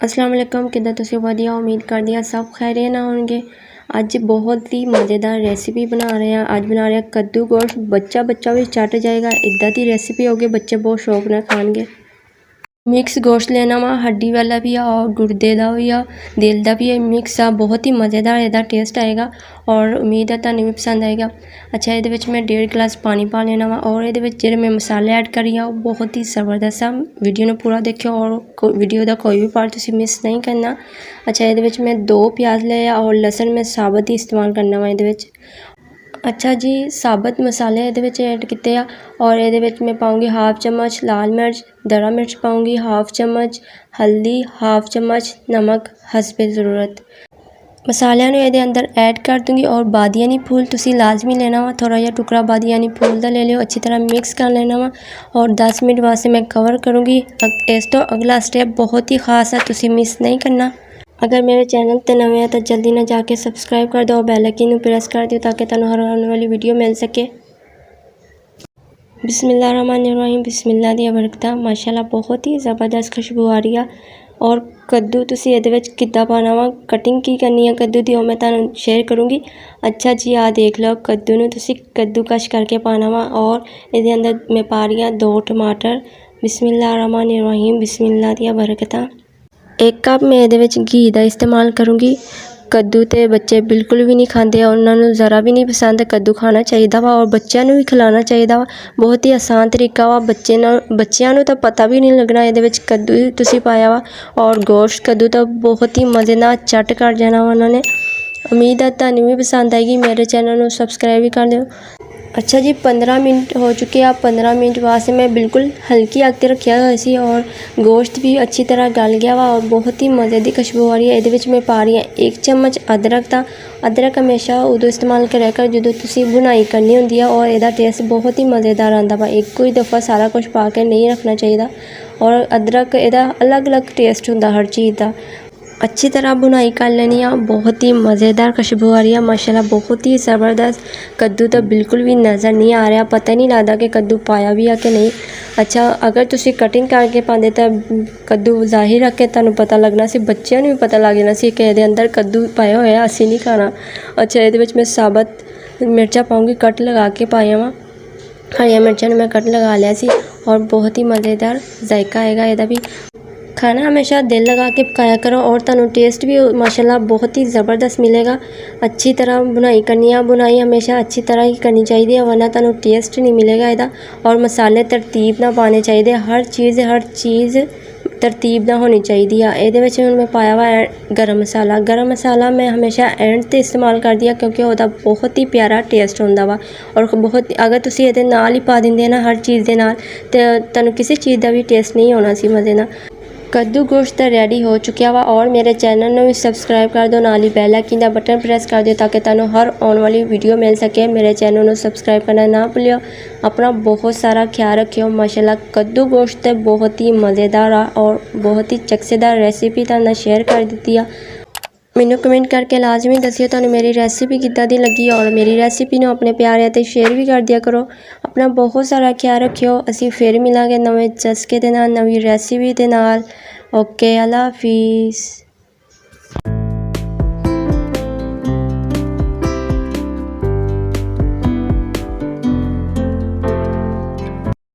अस्सलाम वालेकुम किदा तुसी वधिया उम्मीद करदी हां सब खैरियत ना होणगे। अज बहुत ही मज़ेदार रेसिपी बना रहे हैं। अज बना रहे हैं कद्दू गोश्त। बच्चा भी चट जाएगा। इदा दी रेसिपी होगी, बच्चे बहुत शौक नाल खाणगे। मिक्स गोश्त लेना वा, हड्डी वाला भी आ और गुर्दे का भी आ, दिल का भी है, मिक्स आ। बहुत ही मज़ेदार इहदा टेस्ट आएगा और उम्मीद है तुहानू भी पसंद आएगा। अच्छा, ये मैं 1.5 गिलास पानी पा लेना वा और ये जेह्ड़े मैं मसाले ऐड करी आ बहुत ही ज़बरदस्त आ। वीडियो ने पूरा देखियो और वीडियो का कोई भी पार्ट तुसी मिस नहीं करना। अच्छा, ये मैं 2 प्याज ले और लसन मैं साबत ही इस्तेमाल करना वा ये। अच्छा जी, साबत मसाले ये ऐड किते आ और ये मैं पाऊँगी हाफ चम्मच लाल मिर्च, दरा मिर्च पाऊँगी हाफ चम्मच, हल्दी हाफ चम्मच, नमक हस्बे ज़रूरत। मसालियां नूं इहदे अंदर ऐड कर दूँगी और बादियानी फूल तुसी लाजमी लेना वा। थोड़ा जिहा टुकड़ा बादियानी फूल दा ले लियो, अच्छी तरह मिक्स कर लेना वा और 10 मिनट वास्ते मैं कवर करूँगी। इस तो अगला स्टेप बहुत ही खास है, तुसी मिस नहीं करना। अगर मेरे चैनल ते नवे हैं तो जल्दी ना जाके सब्सक्राइब कर दो और बेल आइकन नूं प्रेस कर दियो ताकि तुहानू हर आने वाली वीडियो मिल सके। बिस्मिल्लाहिर्रहमानिर्रहीम, बिस्मिल्लाह दी बरकत। माशाल्लाह बहुत ही ज़बरदस्त खुशबू आ रही है। और कद्दू तुसी इहदे विच किद्दां पाना वा, कटिंग की करनी है कद्दू दी, मैं तुहानू शेयर करूँगी। अच्छा जी, आ देख लो कद्दू नूं तुसी कद्दूकश करके पाना वा और इहदे अंदर मैं पा रही हूँ 2 टमाटर। बिस्मिल्लाहिर्रहमानिर्रहीम, बिस्मिल्लाह दी बरकत। 1 कप मैं इहदे विच घी दा इस्तेमाल करूँगी। कद्दू ते बच्चे बिल्कुल भी नहीं खाते, उन्होंने ज़रा भी नहीं पसंद। कद्दू खाना चाहिए वा और बच्चों भी खिलाना चाहिए वा। बहुत ही आसान तरीका वा, बच्चों तो पता भी नहीं लगना ये कद्दू तुसी पाया वा और गोश्त कद्दू तो बहुत ही मज़े नाल चट कर जाना वा उन्होंने। उम्मीद है तुहानू भी पसंद आएगी। मेरे चैनल को सब्सक्राइब भी कर दियो। अच्छा जी, 15 मिनट हो चुके हैं। 15 मिनट वास्ते मैं बिल्कुल हल्की अग ते रखिया हुआ सी और गोश्त भी अच्छी तरह गल गया वा और बहुत ही मज़े की खुशबू आ रही है। ये मैं पा रही हूँ 1 चम्मच अदरक का। अदरक हमेशा उदों इस्तेमाल करा कर जो तुसी बुनाई करनी होंदी है और इसका टेस्ट बहुत ही मज़ेदार आता वा। एक ही दफ़ा सारा कुछ पा के नहीं रखना चाहिए और अदरक इसका अलग अलग टेस्ट होंदा हर चीज़ का। अच्छी तरह बुनाई कर लेनी है। बहुत ही मज़ेदार खुशबू आ रही है माशाल्लाह, बहुत ही ज़बरदस्त। कद्दू तो बिल्कुल भी नज़र नहीं आ रहा, पता नहीं लगता कि कद्दू पाया भी है कि नहीं। अच्छा, अगर तुसी कटिंग करके पाते तो कद्दू ज़ाहिर रख के तुहानू पता लगना सी, बच्चों भी पता लग जाना सी कि इहदे अंदर कद्दू पाया होया, असी नहीं खाना। अच्छा, ये मैं साबत मिर्चा पाऊँगी, कट लगा के पाया वा। हरिया मिर्चा मैं कट लगा लिया सी और बहुत ही मज़ेदार जायका आएगा इसका भी। खाना हमेशा दिल लगा के पकाया करो और तुहानू टेस्ट भी माशाल्लाह बहुत ही ज़बरदस्त मिलेगा। अच्छी तरह बुनाई करनी है, बुनाई हमेशा अच्छी तरह ही करनी चाहिए वरना तुहानू टेस्ट नहीं मिलेगा इसका। और मसाले तरतीब ना पाने चाहिए, हर चीज़ तरतीब ना होनी चाहिए। ये मैं पाया हुआ गरम मसाला। गरम मसाला मैं हमेशा एंड ते इस्तेमाल कर दिया क्योंकि वह बहुत ही प्यारा टेस्ट होंदा वा और बहुत अगर तुसी इहदे नाल ही पा दिंदे ना हर चीज़ दे नाल ते तुहानू किसी चीज़ का भी टेस्ट नहीं होना सी मज़े ना। कद्दू गोश्त रेडी हो चुका वा और मेरे चैनल में भी सब्सक्राइब कर दो, नाल ही बेल आइकन का बटन प्रेस कर दियो ताकि तुहानू हर आने वाली वीडियो मिल सके। मेरे चैनल को सब्सक्राइब करना ना भूलियो। अपना बहुत सारा ख्याल रखियो। माशाल्लाह कद्दू गोश्त बहुत ही मज़ेदार आ और बहुत ही चस्केदार रेसिपी तुहानू शेयर कर दी है। मैनू कमेंट करके लाजमी दसियो तुहानू मेरी रेसिपी किद्दां दी लगी और मेरी रेसिपी नू अपने प्यारे ते शेयर भी कर दिया करो। अपना बहुत सारा ख्याल रखियो। असी फिर मिलांगे नवे चस्के दे नाल, नवी रेसिपी दे नाल। ओके, अल्लाह हाफिज़।